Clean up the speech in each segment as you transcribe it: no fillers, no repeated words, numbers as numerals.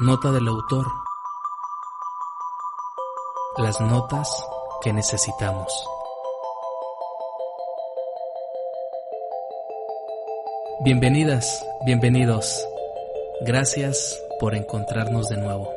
Nota del autor. Las notas que necesitamos. Bienvenidas, bienvenidos. Gracias por encontrarnos de nuevo.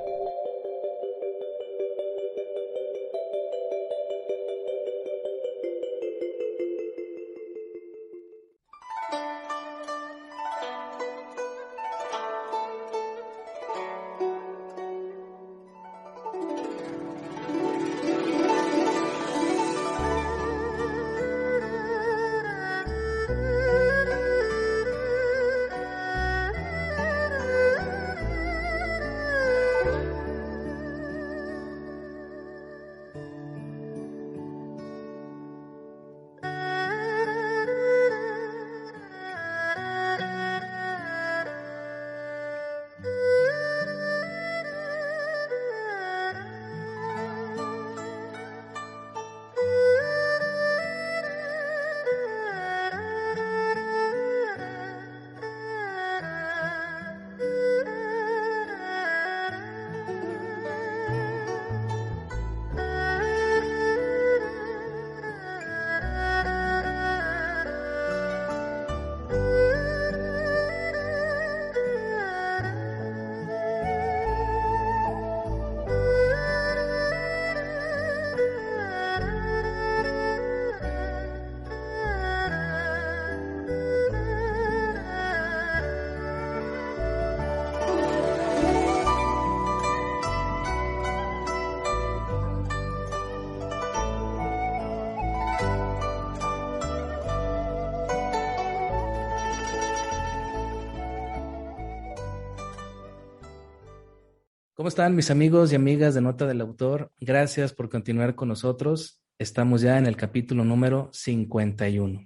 ¿Cómo están mis amigos y amigas de Nota del Autor? Gracias por continuar con nosotros. Estamos ya en el capítulo número 51.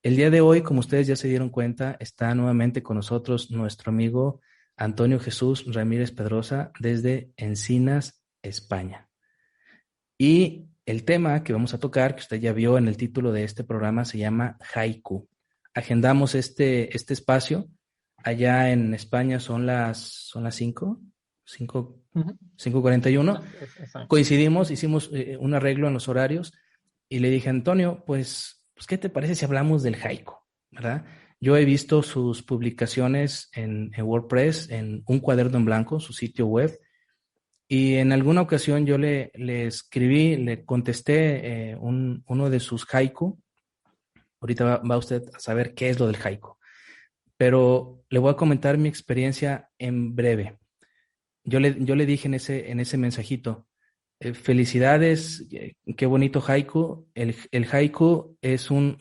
El día de hoy, como ustedes ya se dieron cuenta, está nuevamente con nosotros nuestro amigo Antonio Jesús Ramírez Pedrosa desde Encinas, España. Y el tema que vamos a tocar, que usted ya vio en el título de este programa, se llama Haiku. Agendamos este espacio. Allá en España son las 5:41. Coincidimos, hicimos un arreglo en los horarios y le dije a Antonio, pues ¿qué te parece si hablamos del haiku? ¿Verdad? Yo he visto sus publicaciones en WordPress, en Un Cuaderno en Blanco, su sitio web, y en alguna ocasión yo le escribí, le contesté uno de sus haiku. Ahorita va usted a saber qué es lo del haiku, pero le voy a comentar mi experiencia en breve. Yo le dije en ese mensajito, felicidades, qué bonito haiku. El haiku es un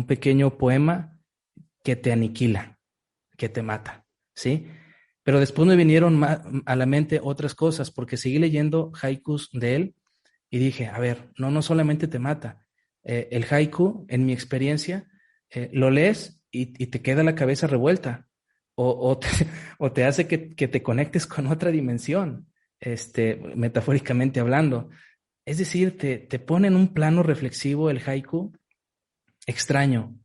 pequeño poema que te aniquila, que te mata, ¿sí? Pero después me vinieron a la mente otras cosas, porque seguí leyendo haikus de él y dije, a ver, no solamente te mata. El haiku, en mi experiencia, lo lees y te queda la cabeza revuelta. O te hace que te conectes con otra dimensión, metafóricamente hablando. Es decir, te pone en un plano reflexivo el haiku extraño,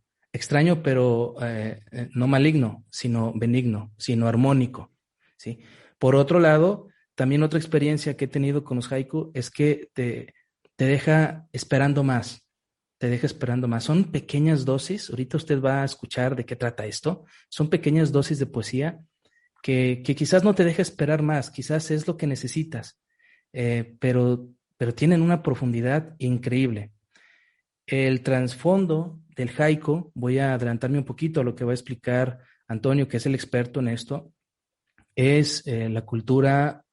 pero no maligno, sino benigno, sino armónico, ¿sí? Por otro lado, también otra experiencia que he tenido con los haiku es que te deja esperando más. Son pequeñas dosis. Ahorita usted va a escuchar de qué trata esto. Son pequeñas dosis de poesía que quizás no te deja esperar más, quizás es lo que necesitas, pero tienen una profundidad increíble. El trasfondo del haiku, voy a adelantarme un poquito a lo que va a explicar Antonio, que es el experto en esto, es la cultura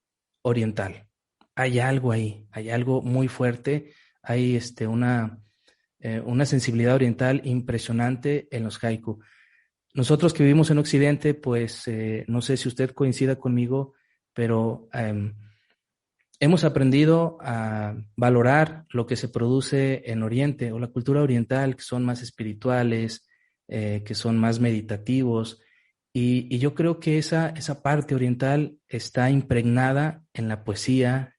oriental. Hay algo ahí, hay algo muy fuerte, hay una sensibilidad oriental impresionante en los haiku. Nosotros que vivimos en Occidente, pues no sé si usted coincida conmigo, pero hemos aprendido a valorar lo que se produce en Oriente o la cultura oriental, que son más espirituales, que son más meditativos. Y yo creo que esa parte oriental está impregnada en la poesía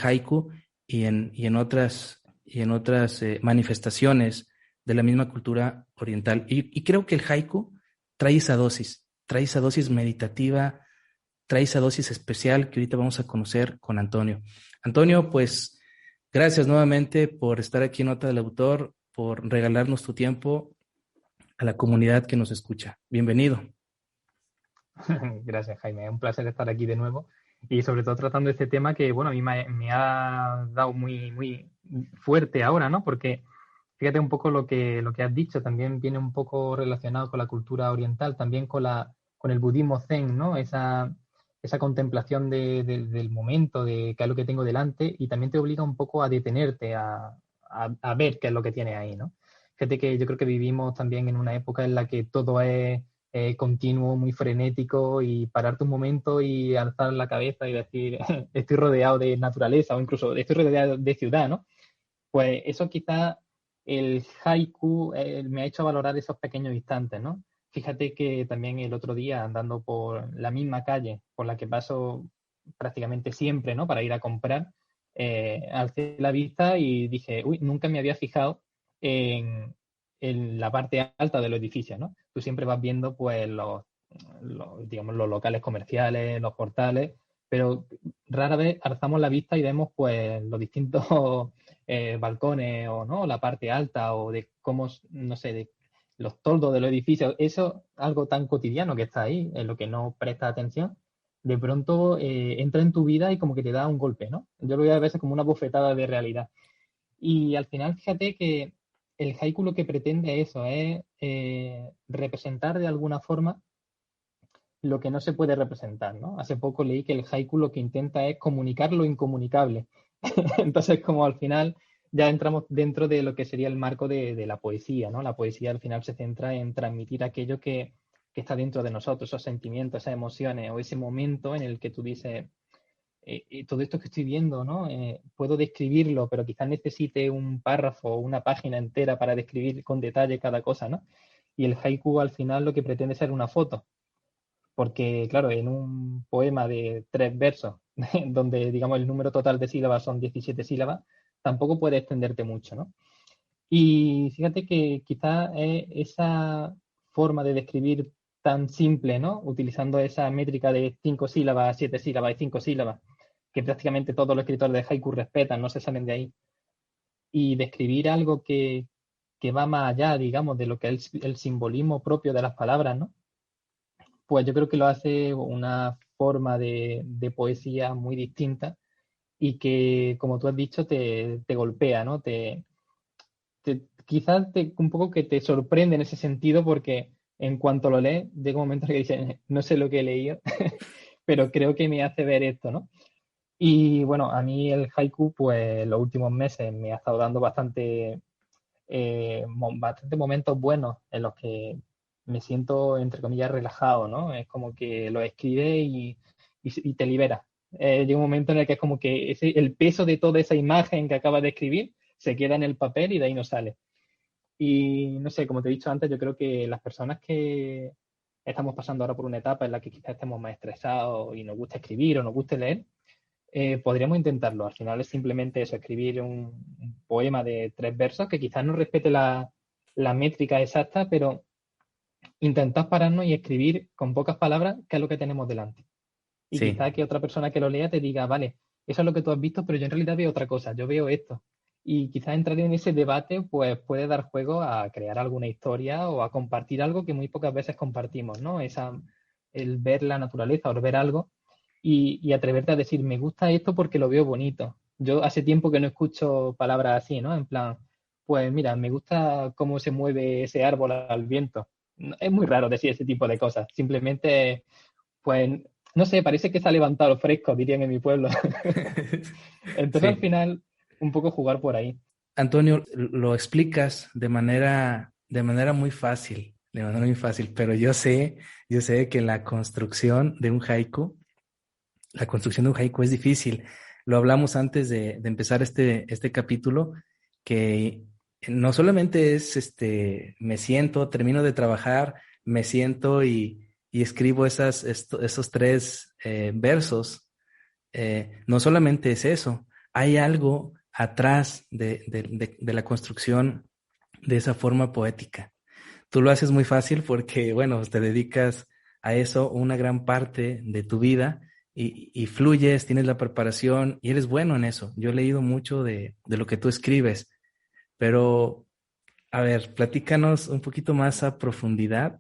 haiku y en otras manifestaciones de la misma cultura oriental. Y creo que el haiku trae esa dosis meditativa trae esa dosis especial que ahorita vamos a conocer con Antonio. Antonio, pues gracias nuevamente por estar aquí en Nota del Autor, por regalarnos tu tiempo a la comunidad que nos escucha. Bienvenido. Gracias, Jaime. Es un placer estar aquí de nuevo y sobre todo tratando este tema que, bueno, a mí me ha dado muy, muy fuerte ahora, ¿no? Porque fíjate un poco lo que has dicho, también viene un poco relacionado con la cultura oriental, también con el budismo zen, ¿no? Esa contemplación del momento, de qué es lo que tengo delante y también te obliga un poco a detenerte, a ver qué es lo que tienes ahí, ¿no? Fíjate que yo creo que vivimos también en una época en la que todo es continuo, muy frenético y pararte un momento y alzar la cabeza y decir, estoy rodeado de naturaleza o incluso estoy rodeado de ciudad, ¿no? Pues eso quizá el haiku me ha hecho valorar esos pequeños instantes, ¿no? Fíjate que también el otro día andando por la misma calle por la que paso prácticamente siempre, ¿no? Para ir a comprar, alcé la vista y dije, uy, nunca me había fijado en, en la parte alta de los edificios, ¿no? Tú siempre vas viendo, pues, digamos, los locales comerciales, los portales, pero rara vez alzamos la vista y vemos, pues, los distintos balcones o no, la parte alta o de cómo, no sé, de los toldos de los edificios. Eso, algo tan cotidiano que está ahí, en lo que no presta atención, de pronto entra en tu vida y como que te da un golpe, ¿no? Yo lo veo a veces como una bofetada de realidad. Y al final, fíjate que el haiku lo que pretende eso es representar de alguna forma lo que no se puede representar, ¿no? Hace poco leí que el haiku lo que intenta es comunicar lo incomunicable. Entonces, como al final ya entramos dentro de lo que sería el marco de la poesía, ¿no? La poesía al final se centra en transmitir aquello que está dentro de nosotros, esos sentimientos, esas emociones o ese momento en el que tú dices, todo esto que estoy viendo, ¿no? Puedo describirlo, pero quizás necesite un párrafo o una página entera para describir con detalle cada cosa, ¿no? Y el haiku al final lo que pretende es ser una foto, porque claro, en un poema de 3 versos, donde digamos el número total de sílabas son 17 sílabas, tampoco puede extenderte mucho, ¿no? Y fíjate que quizás esa forma de describir tan simple, ¿no? Utilizando esa métrica de 5 sílabas, 7 sílabas y 5 sílabas, que prácticamente todos los escritores de haiku respetan, no se salen de ahí, y describir algo que va más allá, digamos, de lo que es el simbolismo propio de las palabras, ¿no? Pues yo creo que lo hace una forma de poesía muy distinta y que, como tú has dicho, te golpea, ¿no? Quizás un poco que te sorprende en ese sentido porque en cuanto lo lees, llega un momento en el que dices, no sé lo que he leído, pero creo que me hace ver esto, ¿no? Y bueno, a mí el haiku, pues los últimos meses me ha estado dando bastante momentos buenos en los que me siento, entre comillas, relajado, ¿no? Es como que lo escribes y te libera. Llega un momento en el que es como que el peso de toda esa imagen que acabas de escribir se queda en el papel y de ahí no sale. Y no sé, como te he dicho antes, yo creo que las personas que estamos pasando ahora por una etapa en la que quizás estemos más estresados y nos gusta escribir o nos guste leer, podríamos intentarlo. Al final es simplemente eso, escribir un poema de 3 versos que quizás no respete la métrica exacta, pero intentar pararnos y escribir con pocas palabras qué es lo que tenemos delante. Y Sí. quizás que otra persona que lo lea te diga, vale, eso es lo que tú has visto, pero yo en realidad veo otra cosa, yo veo esto. Y quizás entrar en ese debate pues puede dar juego a crear alguna historia o a compartir algo que muy pocas veces compartimos, ¿no? El ver la naturaleza o ver algo y atreverte a decir, me gusta esto porque lo veo bonito. Yo hace tiempo que no escucho palabras así, ¿no? En plan, pues mira, me gusta cómo se mueve ese árbol al viento. Es muy raro decir ese tipo de cosas. Simplemente, pues, no sé, parece que se ha levantado fresco, dirían en mi pueblo. Entonces, al Sí. final, un poco jugar por ahí. Antonio, lo explicas de manera muy fácil, pero yo sé que la construcción de un haiku es difícil. Lo hablamos antes de empezar este capítulo, que no solamente es me siento, termino de trabajar, me siento y escribo esos 3 versos. No solamente es eso, hay algo atrás de la construcción de esa forma poética. Tú lo haces muy fácil porque, bueno, te dedicas a eso una gran parte de tu vida y fluyes, tienes la preparación y eres bueno en eso. Yo he leído mucho de lo que tú escribes, pero a ver, platícanos un poquito más a profundidad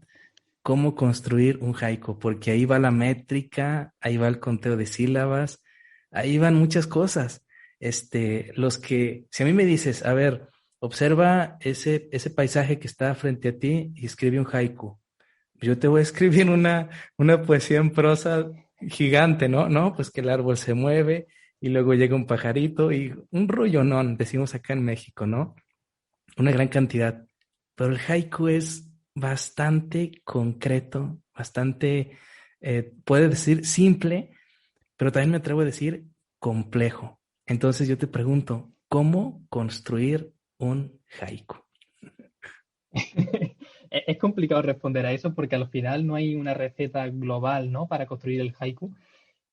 cómo construir un haiku, porque ahí va la métrica, ahí va el conteo de sílabas, ahí van muchas cosas. Si a mí me dices, a ver, observa ese paisaje que está frente a ti y escribe un haiku. Yo te voy a escribir una poesía en prosa gigante, ¿no? No, pues que el árbol se mueve y luego llega un pajarito y un rollonón, decimos acá en México, ¿no? Una gran cantidad. Pero el haiku es bastante concreto, bastante, puede decir simple, pero también me atrevo a decir complejo. Entonces yo te pregunto, ¿cómo construir un haiku? Es complicado responder a eso porque al final no hay una receta global, ¿no? Para construir el haiku.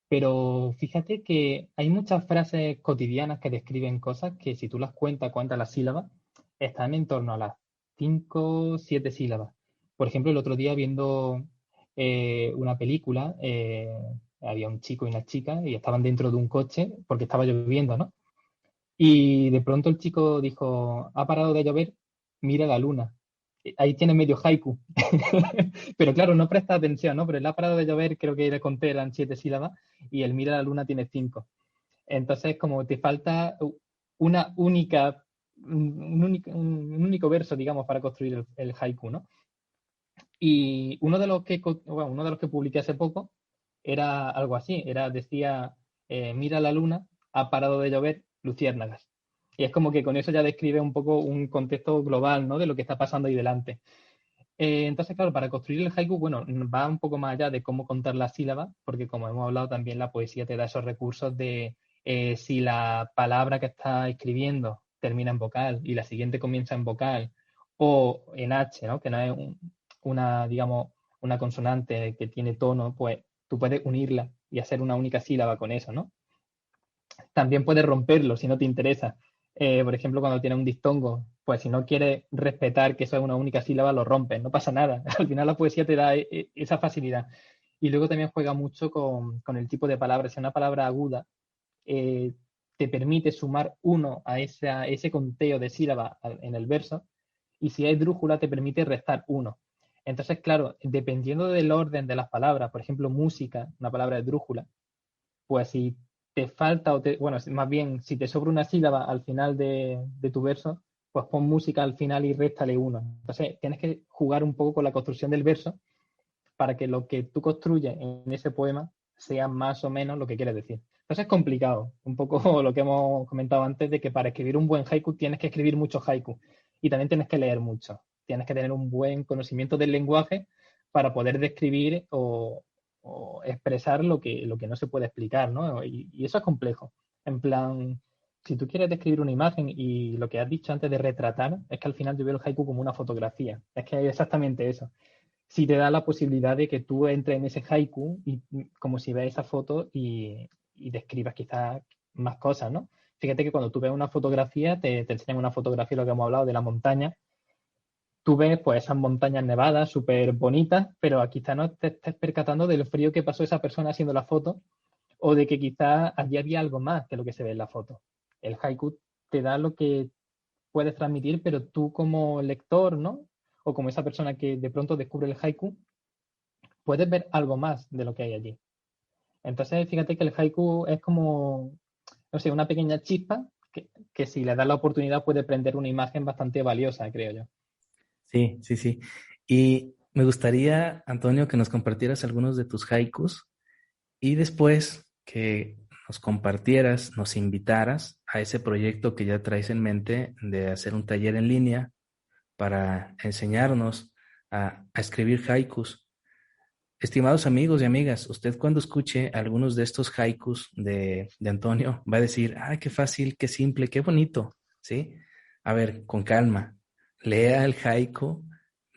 Pero fíjate que hay muchas frases cotidianas que describen cosas que si tú las cuentas las sílabas, están en torno a las 5 7 sílabas. Por ejemplo, el otro día viendo una película, había un chico y una chica y estaban dentro de un coche porque estaba lloviendo, ¿no? Y de pronto el chico dijo, ha parado de llover, mira la luna. Ahí tiene medio haiku. Pero claro, no presta atención, ¿no? Pero él ha parado de llover, creo que le conté, eran 7 sílabas, y el mira la luna tiene 5. Entonces, como te falta una única, un único verso, digamos, para construir el haiku, ¿no? Y uno de los que publiqué hace poco era algo así, decía, mira la luna, ha parado de llover, luciérnagas. Y es como que con eso ya describe un poco un contexto global, ¿no? De lo que está pasando ahí delante. Entonces, claro, para construir el haiku, bueno, va un poco más allá de cómo contar las sílabas, porque como hemos hablado, también la poesía te da esos recursos de si la palabra que está escribiendo termina en vocal y la siguiente comienza en vocal o en H, ¿no? Que no es una, digamos, una consonante que tiene tono, pues tú puedes unirla y hacer una única sílaba con eso, ¿no? También puedes romperlo si no te interesa. Por ejemplo, cuando tienes un diptongo, pues si no quieres respetar que eso es una única sílaba, lo rompes, no pasa nada. Al final la poesía te da esa facilidad. Y luego también juega mucho con el tipo de palabras. Si una palabra aguda te permite sumar uno a ese conteo de sílabas en el verso, y si es drújula te permite restar uno. Entonces, claro, dependiendo del orden de las palabras, por ejemplo, música, una palabra de drújula, pues si te falta, bueno, más bien, si te sobra una sílaba al final de tu verso, pues pon música al final y réstale uno. Entonces, tienes que jugar un poco con la construcción del verso para que lo que tú construyes en ese poema sea más o menos lo que quieres decir. Entonces es complicado, un poco lo que hemos comentado antes, de que para escribir un buen haiku tienes que escribir mucho haiku y también tienes que leer mucho. Tienes que tener un buen conocimiento del lenguaje para poder describir o expresar lo que no se puede explicar, ¿no? Y eso es complejo. En plan, si tú quieres describir una imagen y lo que has dicho antes de retratar, es que al final yo veo el haiku como una fotografía. Es que es exactamente eso. Si te da la posibilidad de que tú entres en ese haiku y como si ves esa foto y describas quizás más cosas, ¿no? Fíjate que cuando tú ves una fotografía, te enseñan una fotografía, lo que hemos hablado de la montaña, tú ves pues esas montañas nevadas súper bonitas, pero quizás no te estés percatando del frío que pasó esa persona haciendo la foto o de que quizás allí había algo más que lo que se ve en la foto. El haiku te da lo que puedes transmitir, pero tú como lector, ¿no? O como esa persona que de pronto descubre el haiku, puedes ver algo más de lo que hay allí. Entonces, fíjate que el haiku es como, no sé, una pequeña chispa que si le das la oportunidad puede prender una imagen bastante valiosa, creo yo. Sí, sí, sí. Y me gustaría, Antonio, que nos compartieras algunos de tus haikus y después que nos compartieras, nos invitaras a ese proyecto que ya traes en mente de hacer un taller en línea para enseñarnos a escribir haikus. Estimados amigos y amigas, usted cuando escuche algunos de estos haikus de Antonio va a decir, ah, qué fácil, qué simple, qué bonito, ¿sí? A ver, con calma, lea el haiku,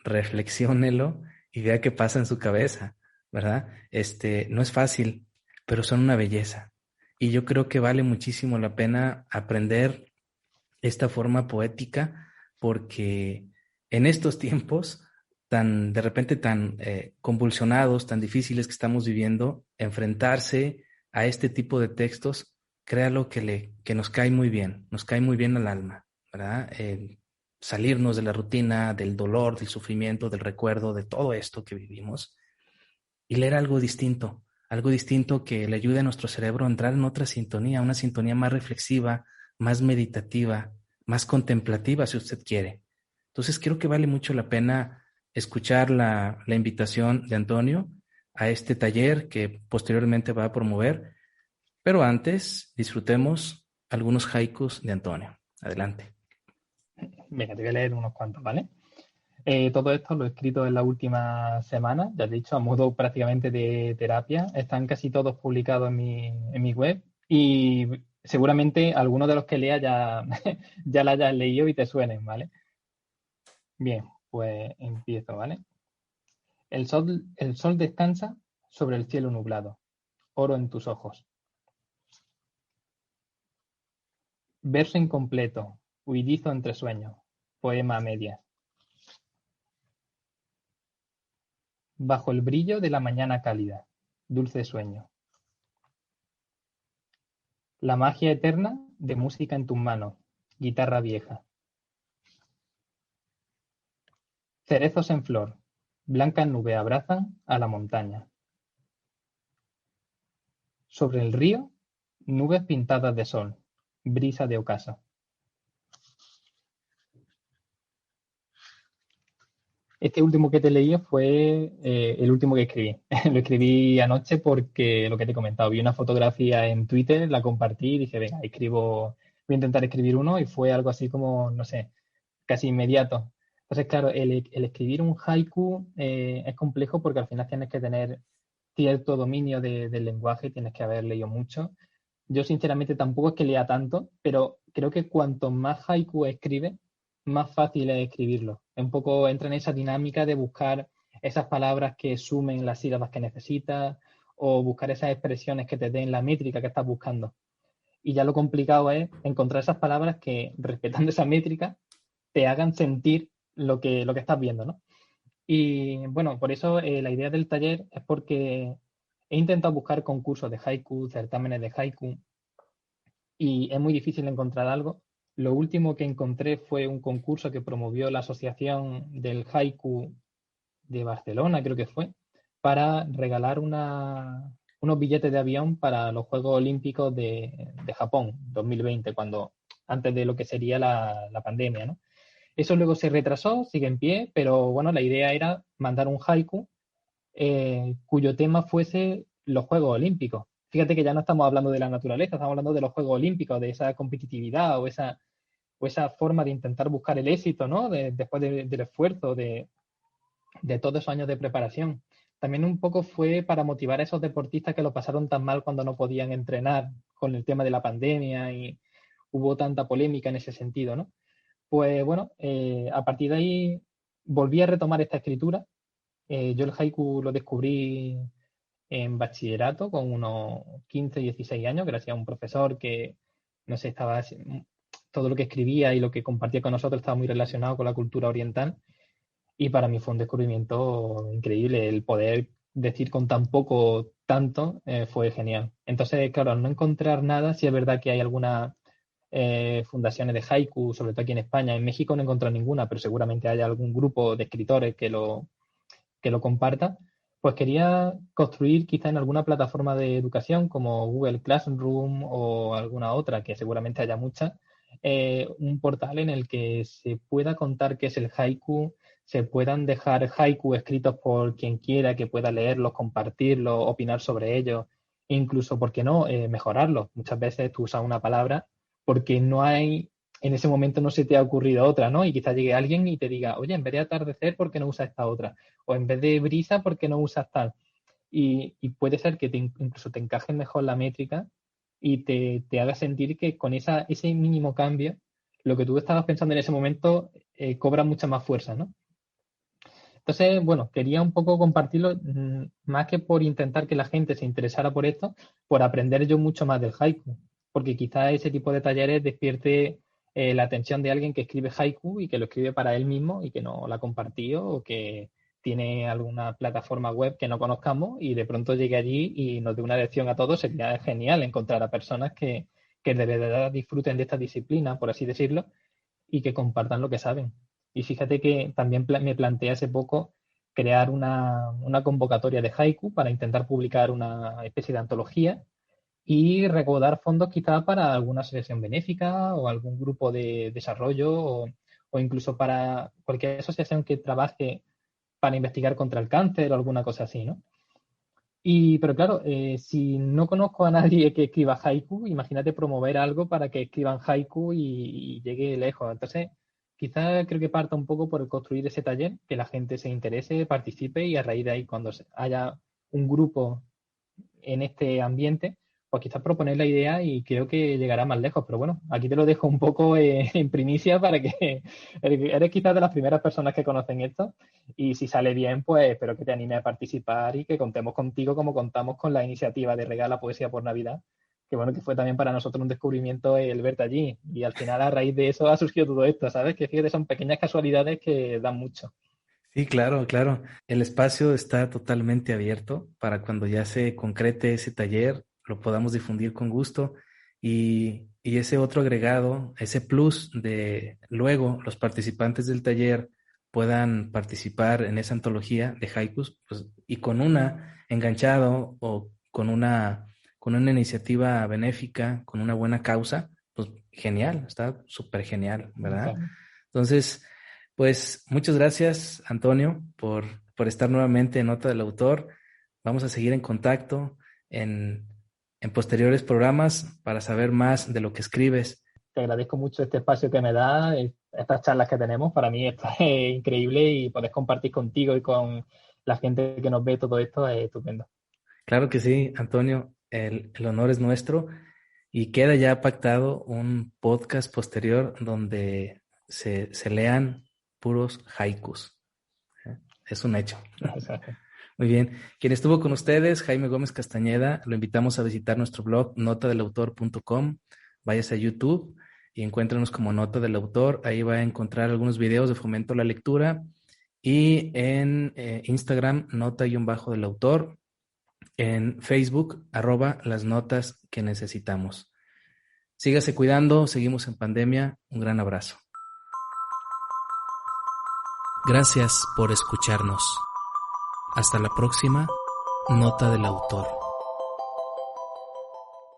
reflexiónelo y vea qué pasa en su cabeza, ¿verdad? No es fácil, pero son una belleza. Y yo creo que vale muchísimo la pena aprender esta forma poética porque en estos tiempos de repente tan convulsionados, tan difíciles que estamos viviendo, enfrentarse a este tipo de textos, créalo que nos cae muy bien al alma, ¿verdad? Salirnos de la rutina, del dolor, del sufrimiento, del recuerdo, de todo esto que vivimos y leer algo distinto que le ayude a nuestro cerebro a entrar en otra sintonía, una sintonía más reflexiva, más meditativa, más contemplativa, si usted quiere. Entonces creo que vale mucho la pena escuchar la invitación de Antonio a este taller que posteriormente va a promover, pero antes disfrutemos algunos haikus de Antonio. Adelante. Venga, te voy a leer unos cuantos, ¿vale? Todo esto lo he escrito en la última semana, ya he dicho, a modo prácticamente de terapia. Están casi todos publicados en mi web y seguramente algunos de los que lea ya, ya la hayas leído y te suenen, ¿vale? Bien, pues empiezo, ¿vale? El sol descansa sobre el cielo nublado, oro en tus ojos. Verso incompleto, huidizo entre sueños, poema a medias. Bajo el brillo de la mañana cálida, dulce sueño. La magia eterna de música en tus manos, guitarra vieja. Cerezos en flor, blancas nubes abrazan a la montaña. Sobre el río, nubes pintadas de sol, brisa de ocaso. Este último que te leí fue el último que escribí. Lo escribí anoche porque, lo que te he comentado, vi una fotografía en Twitter, la compartí y dije, venga, voy a intentar escribir uno y fue algo así como, no sé, casi inmediato. Entonces, claro, el escribir un haiku es complejo porque al final tienes que tener cierto dominio del lenguaje, tienes que haber leído mucho. Yo, sinceramente, tampoco es que lea tanto, pero creo que cuanto más haiku escribe, más fácil es escribirlo. Un poco entra en esa dinámica de buscar esas palabras que sumen las sílabas que necesitas o buscar esas expresiones que te den la métrica que estás buscando. Y ya lo complicado es encontrar esas palabras que, respetando esa métrica, te hagan sentir lo que estás viendo, ¿no? Y bueno, por eso la idea del taller es porque he intentado buscar concursos de haiku, certámenes de haiku, y es muy difícil encontrar algo. Lo último que encontré fue un concurso que promovió la Asociación del Haiku de Barcelona, creo que fue, para regalar unos billetes de avión para los Juegos Olímpicos de Japón 2020, antes de lo que sería la pandemia, ¿no? Eso luego se retrasó, sigue en pie, pero bueno, la idea era mandar un haiku cuyo tema fuese los Juegos Olímpicos. Fíjate que ya no estamos hablando de la naturaleza, estamos hablando de los Juegos Olímpicos, de esa competitividad o esa forma de intentar buscar el éxito, ¿no? Después del esfuerzo de todos esos años de preparación. También un poco fue para motivar a esos deportistas que lo pasaron tan mal cuando no podían entrenar con el tema de la pandemia y hubo tanta polémica en ese sentido, ¿no? Pues bueno, a partir de ahí volví a retomar esta escritura. Yo el haiku lo descubrí en bachillerato con unos 15, 16 años, gracias a un profesor que, no sé, todo lo que escribía y lo que compartía con nosotros estaba muy relacionado con la cultura oriental. Y para mí fue un descubrimiento increíble. El poder decir con tan poco tanto fue genial. Entonces, claro, al no encontrar nada, sí es verdad que hay algunas fundaciones de haiku, sobre todo aquí en España. En México no he encontrado ninguna, pero seguramente haya algún grupo de escritores que lo comparta. Pues quería construir quizá en alguna plataforma de educación como Google Classroom o alguna otra, que seguramente haya muchas, un portal en el que se pueda contar qué es el haiku, se puedan dejar haiku escritos por quien quiera, que pueda leerlos, compartirlos, opinar sobre ellos, e incluso, ¿por qué no?, mejorarlos. Muchas veces tú usas una palabra porque en ese momento no se te ha ocurrido otra, ¿no? Y quizás llegue alguien y te diga, oye, en vez de atardecer, ¿por qué no usas esta otra? O en vez de brisa, ¿por qué no usas tal? Y puede ser que incluso te encaje mejor la métrica y te haga sentir que con ese mínimo cambio, lo que tú estabas pensando en ese momento cobra mucha más fuerza, ¿no? Entonces, bueno, quería un poco compartirlo, más que por intentar que la gente se interesara por esto, por aprender yo mucho más del haiku, porque quizás ese tipo de talleres despierte la atención de alguien que escribe haiku y que lo escribe para él mismo y que no la ha compartido o que tiene alguna plataforma web que no conozcamos y de pronto llegue allí y nos dé una lección a todos. Sería genial encontrar a personas que de verdad disfruten de esta disciplina, por así decirlo, y que compartan lo que saben. Y fíjate que también me planteé hace poco crear una convocatoria de haiku para intentar publicar una especie de antología y recaudar fondos quizá para alguna asociación benéfica o algún grupo de desarrollo o incluso para cualquier asociación que trabaje para investigar contra el cáncer o alguna cosa así, ¿no? Pero claro, si no conozco a nadie que escriba haiku, imagínate promover algo para que escriban haiku y llegue lejos. Entonces, quizás creo que parta un poco por construir ese taller, que la gente se interese, participe y a raíz de ahí, cuando haya un grupo en este ambiente, pues quizás proponer la idea y creo que llegará más lejos. Pero bueno, aquí te lo dejo un poco en primicia para que eres quizás de las primeras personas que conocen esto y si sale bien, pues espero que te anime a participar y que contemos contigo como contamos con la iniciativa de Regala Poesía por Navidad, que bueno, que fue también para nosotros un descubrimiento el verte allí y al final a raíz de eso ha surgido todo esto, ¿sabes? Que fíjate, son pequeñas casualidades que dan mucho. Sí, claro, claro. El espacio está totalmente abierto para cuando ya se concrete ese taller, lo podamos difundir con gusto y ese otro agregado, ese plus de luego los participantes del taller puedan participar en esa antología de haikus, pues, y con una enganchado o con una iniciativa benéfica, con una buena causa, pues genial, está súper genial, ¿verdad? Entonces, pues muchas gracias, Antonio, por estar nuevamente en Nota del Autor. Vamos a seguir en contacto en posteriores programas para saber más de lo que escribes. Te agradezco mucho este espacio que me da, estas charlas que tenemos. Para mí esto es increíble y poder compartir contigo y con la gente que nos ve todo esto es estupendo. Claro que sí, Antonio, el honor es nuestro y queda ya pactado un podcast posterior donde se lean puros haikus. Es un hecho. Muy bien. Quien estuvo con ustedes, Jaime Gómez Castañeda, lo invitamos a visitar nuestro blog notadelautor.com. Váyase a YouTube y encuéntrenos como Nota del Autor. Ahí va a encontrar algunos videos de fomento a la lectura. Y en Instagram, nota-del autor. En Facebook, @las notas que necesitamos. Sígase cuidando, seguimos en pandemia. Un gran abrazo. Gracias por escucharnos. Hasta la próxima, Nota del Autor.